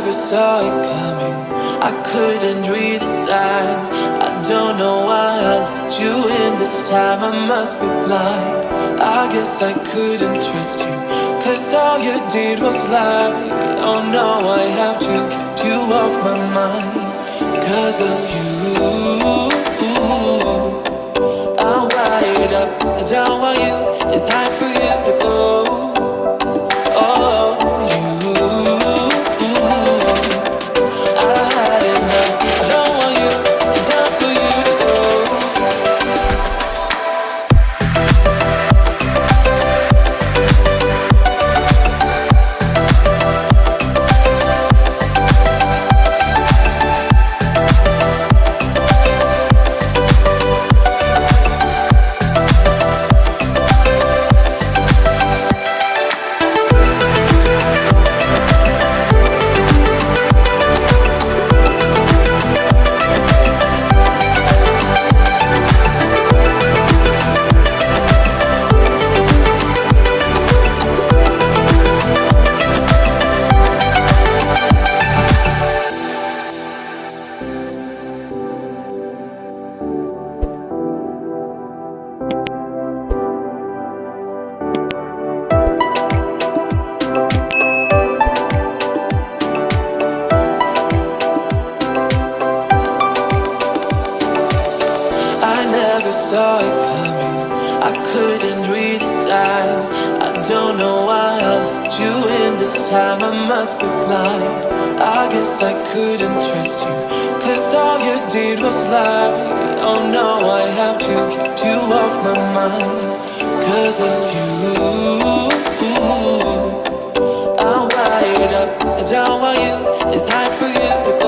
never saw it coming. I couldn't read the signs. I don't know why I let you in this time. I must be blind. I guess I couldn't trust you, 'cause all you did was lie. Oh no, I have to keep you off my mind. Because of you, I'm wired up. I don't want you, it's time for you to go. Oh, you, I had enough. I don't want you, it's time for you to go. Saw it coming. I couldn't read the signs. I don't know why I let you in this time. I must be blind. I guess I couldn't trust you, 'cause all you did was lie. Oh no, I have to keep you off my mind. 'Cause of you, I'm wired up. I don't want you, it's time for you to go.